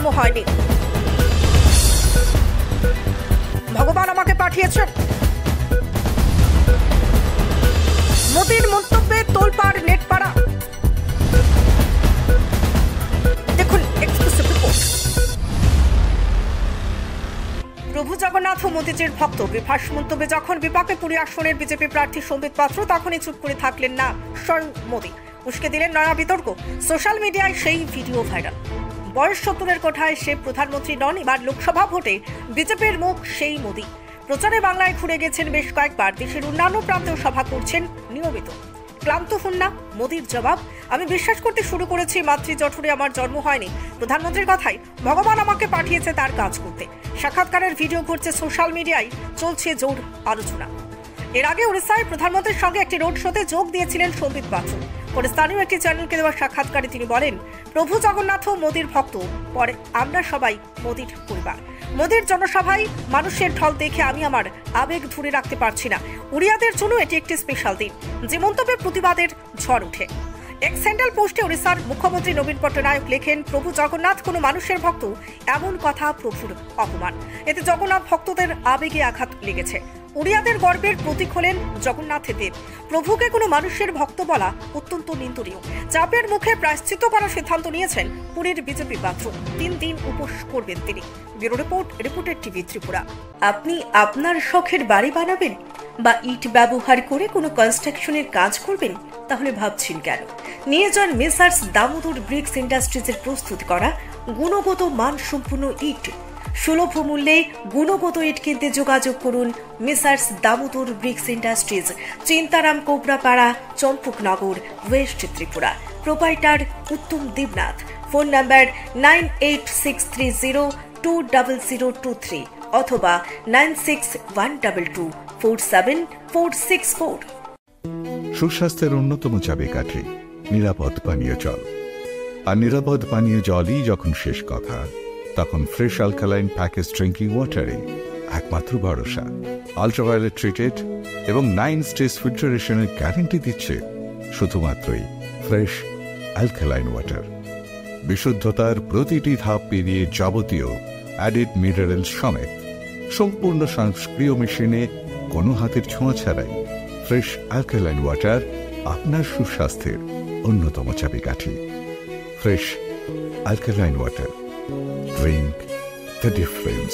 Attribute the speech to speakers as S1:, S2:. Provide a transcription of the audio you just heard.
S1: জন্ম হয়নি। ভগবান আমাকে পাঠিয়েছেন। মোদির মন্তব্যে তোলপাড় নেটপাড়া। দেখুন এক্সক্লুসিভ রিপোর্ট। প্রভু জগন্নাথ ও মোদিজির ভক্ত বিভাস মন্তব্যে যখন বিপাকে পুরী আসনের বিজেপি প্রার্থী সম্বিত পাত্র তখনই চুপ করে থাকলেন না স্বয়ং মোদি। উস্কে দিলেন নয়া বিতর্ক। সোশ্যাল মিডিয়ায় সেই ভিডিও ভাইরাল। বয়স 70-এর কোঠায় সে প্রধানমন্ত্রী নন, এবার লোকসভা ভোটে বিজেপির মুখ সেই মোদি। প্রচারে বাংলায় ঘুরে গেছেন বেশ কয়েকবার, দেশের অন্যান্য প্রান্তেও সভা করছেন নিয়মিত। ক্লান্ত হন না? মোদির জবাব, আমি বিশ্বাস করতে শুরু করেছি মাতৃ জঠরে আমার জন্ম হয়নি। প্রধানমন্ত্রীর কথাই, ভগবান আমাকে পাঠিয়েছে তার কাজ করতে। সাক্ষাৎকারের ভিডিও ঘুরছে সোশ্যাল মিডিয়ায়, চলছে জোর আলোচনা। এর আগে ওড়িশায় প্রধানমন্ত্রীর সঙ্গে একটি রোড শোতে যোগ দিয়েছিলেন সম্বিত পাত্র। পরে স্থানীয় একটি চ্যানেলকে দেওয়া সাক্ষাৎকারে তিনি বলেন, প্রভু জগন্নাথ মোদির ভক্ত, পরে আমরা সবাই মোদির পরিবার। মোদির জনসভায় মানুষের ঢল দেখে আমি আমার আবেগ ধরে রাখতে পারছি না। উড়িয়াদের জন্য এটি একটি স্পেশাল দিন। যে মন্তব্যে প্রতিবাদের ঝড় ওঠে। এক স্যান্ডেল পোস্টে ওড়িশার মুখ্যমন্ত্রী নবীন পট্টনায়ক লেখেন, প্রভু জগন্নাথ কোনো মানুষের ভক্ত, এমন কথা প্রভুর অপমান। এতে জগন্নাথ ভক্তদের আবেগে আঘাত লেগেছে। উড়িয়াদের গর্বের প্রতীক হলেন জগন্নাথ দেব। প্রভুকে কোনো মানুষের ভক্ত বলা অত্যন্ত নিন্দনীয়। চাপের মুখে প্রায়শ্চিত্ত করার সিদ্ধান্ত নিয়েছেন পুরীর বিজেপি পাত্র। 3 দিন উপোস করবেন তিনি। Bureau report, reporter TV Tripura. আপনি আপনার শখের বাড়ি বানাবেন বা ইট ব্যবহার করে কোনো কনস্ট্রাকশনের কাজ করবেন, তাহলে ভাবছেন কেন? নিয়ে যান মেসার্স দামোদর ব্রিক্স ইন্ডাস্ট্রিজের প্রস্তুত করা গুণগত মানসম্পন্ন ইট। সুলভ মূল্যে গুণগত ইট কিনতে যোগাযোগ করুন Messrs Damodar bricks industries, Chintaram Kobrapara, Champaknagar, west Tripura. Proprietor Uttam Debnath. Phone number 9863020023 অথবা 9612247464।
S2: সুস্বাস্থ্যের অন্যতম চাবিকাঠি নিরাপদ পানীয় জল। আর নিরাপদ পানীয় জলই যখন শেষ কথা, তখন ফ্রেশ অ্যালকালাইন প্যাকেজ ড্রিঙ্কিং ওয়াটারে একমাত্র ভরসা। আল্ট্রাভায়োলেট ট্রিটেড এবং 9 স্টেজ ফিল্টারেশনের গ্যারেন্টি দিচ্ছে শুধুমাত্রই ফ্রেশ অ্যালকালাইন ওয়াটার। বিশুদ্ধতার প্রতিটি ধাপ পেরিয়ে যাবতীয় অ্যাডেড মিনারেল সমেত সম্পূর্ণ স্বয়ংক্রিয় মেশিনে কোনো হাতের ছোঁয়া ছাড়াই ফ্রেশ অ্যালকালাইন ওয়াটার আপনার সুস্বাস্থ্যের অন্যতম চাবিকাঠি। Fresh alkaline water, drink the difference.